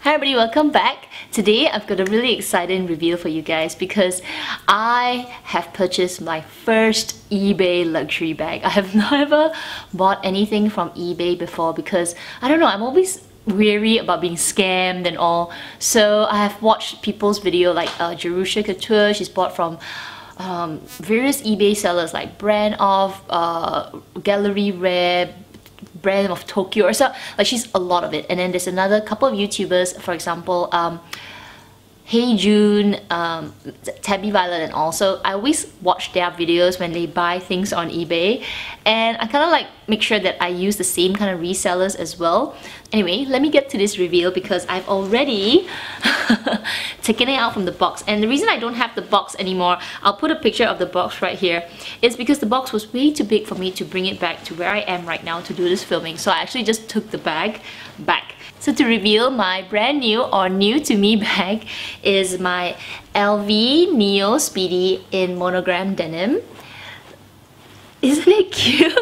Hi everybody, welcome back. Today I've got a really exciting reveal for you guys because I have purchased my first eBay luxury bag. I have never bought anything from eBay before because, I don't know, I'm always weary about being scammed and all. So I have watched people's video like Jerusha Couture. She's bought from various eBay sellers like Brand of, Gallery Rare, Brand of Tokyo or so. Like, she's a lot of it. And then there's another couple of YouTubers, for example, Hey June, Tabby Violet, and also I always watch their videos when they buy things on eBay, and I kind of like make sure that I use the same kind of resellers as well. Anyway, let me get to this reveal because I've already taken it out from the box, and the reason I don't have the box anymore, I'll put a picture of the box right here, is because the box was way too big for me to bring it back to where I am right now to do this filming, so I actually just took the bag back. So to reveal, my brand new or new to me bag is my LV Neo Speedy in monogram denim. Isn't it cute?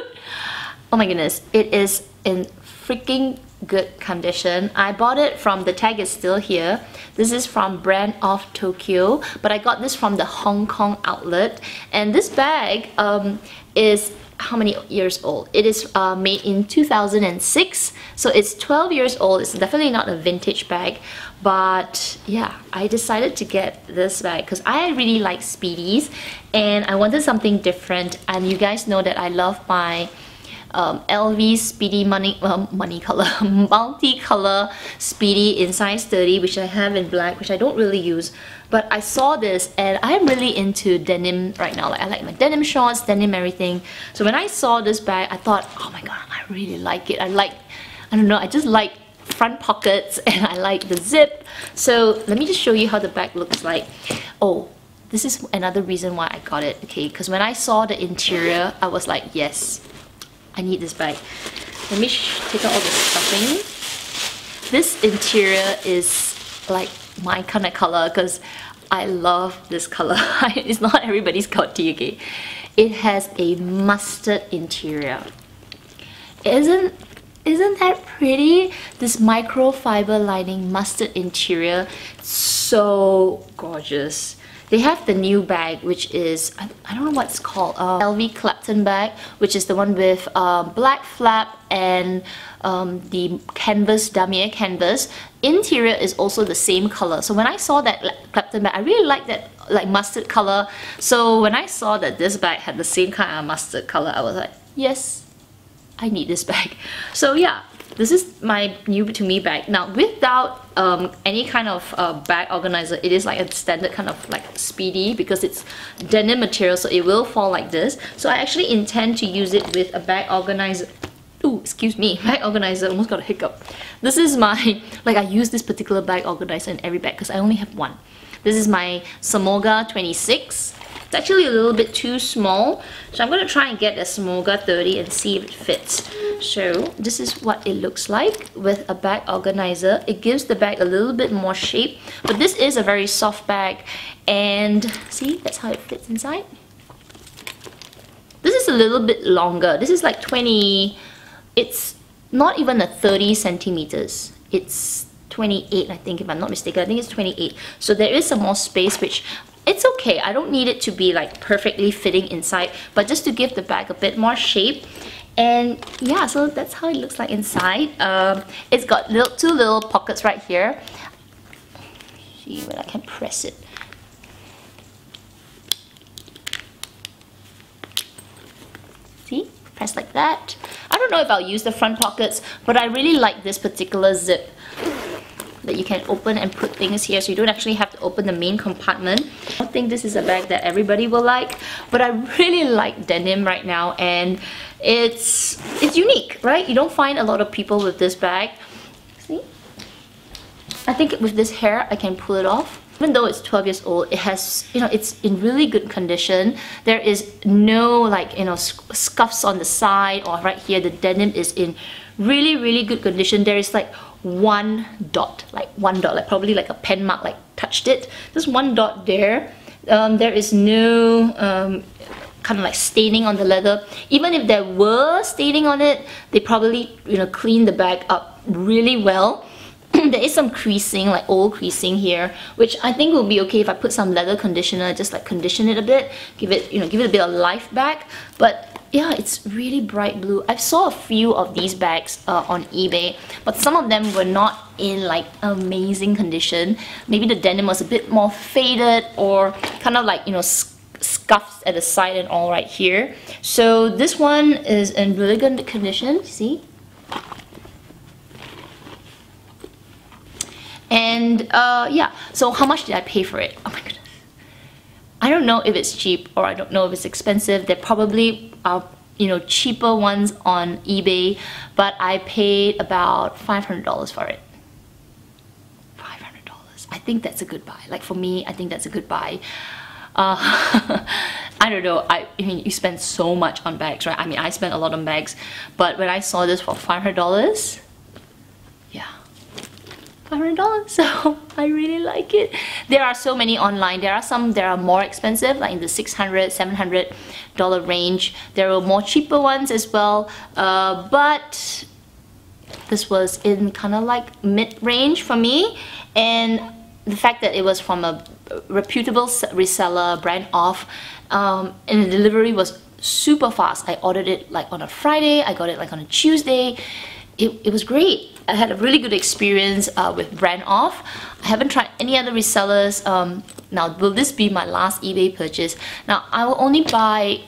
Oh my goodness, it is in freaking good condition. I bought it from, the tag is still here. This is from Brand of Tokyo, but I got this from the Hong Kong outlet. And this bag is how many years old? It is made in 2006, so it's 12 years old. It's definitely not a vintage bag, but yeah, I decided to get this bag because I really like Speedies and I wanted something different. And you guys know that I love my LV Speedy multi-color Speedy in size 30, which I have in black, which I don't really use. But I saw this and I'm really into denim right now. Like, I like my denim shorts, denim everything. So when I saw this bag, I thought, oh my god, I really like it. I don't know, I just like front pockets and I like the zip. So let me just show you how the bag looks like. Oh, this is another reason why I got it, okay? Because when I saw the interior, I was like, yes, I need this bag. Let me take out all the stuffing. This interior is like my kind of color because I love this color. It's not everybody's cup of tea, okay? It has a mustard interior. Isn't that pretty? This microfiber lining mustard interior, so gorgeous. They have the new bag, which is, I don't know what it's called, LV Clapton bag, which is the one with black flap and the canvas, damier canvas. Interior is also the same color. So when I saw that Clapton bag, I really like that like mustard color. So when I saw that this bag had the same kind of mustard color, I was like, yes, I need this bag. So yeah, this is my new to me bag. Now, without any kind of bag organizer, it is like a standard kind of like Speedy because it's denim material, so it will fall like this. So I actually intend to use it with a bag organizer. Ooh, excuse me, bag organizer, almost got a hiccup. This is my, like, I use this particular bag organizer in every bag because I only have one. This is my Samoga 26. It's actually a little bit too small, so I'm going to try and get a Samoga 30 and see if it fits. So this is what it looks like with a bag organizer. It gives the bag a little bit more shape, but this is a very soft bag, and see, that's how it fits inside. This is a little bit longer. This is like 20, it's not even a 30 centimeters. It's 28, I think, if I'm not mistaken. I think it's 28. So there is some more space, which it's okay. I don't need it to be like perfectly fitting inside, but just to give the bag a bit more shape. And yeah, so that's how it looks like inside. It's got two little pockets right here. See when I can press it. See? Press like that. I don't know if I'll use the front pockets, but I really like this particular zip that you can open and put things here, so you don't actually have to open the main compartment. I don't think this is a bag that everybody will like, but I really like denim right now, and it's unique, right? You don't find a lot of people with this bag. See? I think with this hair, I can pull it off. Even though it's 12 years old, it has, you know, it's in really good condition. There is no, like, you know, scuffs on the side or right here. The denim is in really good condition. There is like one dot, like probably like a pen mark, like touched it. There's one dot there. There is no kind of like staining on the leather. Even if there were staining on it, they probably, you know, cleaned the bag up really well. there is some creasing, like old creasing here, which I think will be okay if I put some leather conditioner, just like condition it a bit, give it, give it a bit of life back. But yeah, it's really bright blue. I saw a few of these bags on eBay, but some of them were not in like amazing condition. Maybe the denim was a bit more faded, or kind of like, scuffs at the side and all right here. So this one is in really good condition, see? And yeah, so how much did I pay for it? Oh my goodness. I don't know if it's cheap or I don't know if it's expensive. There probably are, cheaper ones on eBay, but I paid about $500 for it. $500. I think that's a good buy. Like for me, I think that's a good buy. I don't know, I mean, you spend so much on bags, right? I mean, I spent a lot on bags, but when I saw this for $500, yeah, $500, so I really like it. There are so many online. There are some that are more expensive, like in the $600, $700 range. There are more cheaper ones as well, but this was in kind of like mid-range for me, and the fact that it was from a reputable reseller, brand off, and the delivery was super fast. I ordered it like on a Friday, I got it like on a Tuesday. It was great. I had a really good experience with brand off. I haven't tried any other resellers. Now, will this be my last eBay purchase? Now, I will only buy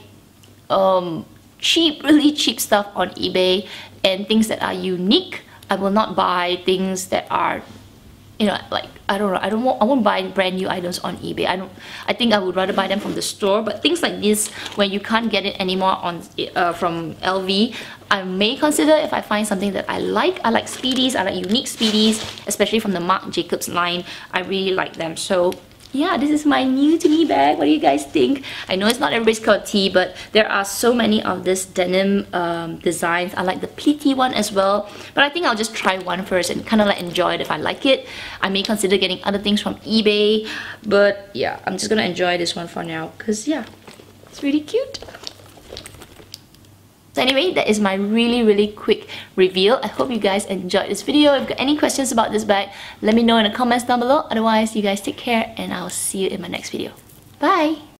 cheap, really cheap stuff on eBay and things that are unique. I will not buy things that are, like, I don't know, I won't buy brand new items on eBay. I think I would rather buy them from the store. But things like this, when you can't get it anymore on from LV, I may consider if I find something that I like. I like Speedies, I like unique Speedies, especially from the Marc Jacobs line. I really like them. So yeah, this is my new to me bag. What do you guys think? I know it's not everybody's cup of tea, but there are so many of this denim designs. I like the pleaty one as well, but I think I'll just try one first and kind of like enjoy it. If I like it, I may consider getting other things from eBay, but yeah, I'm just gonna enjoy this one for now because yeah, it's really cute. So anyway, that is my really quick reveal. I hope you guys enjoyed this video. If you've got any questions about this bag, let me know in the comments down below. Otherwise, you guys take care and I'll see you in my next video. Bye!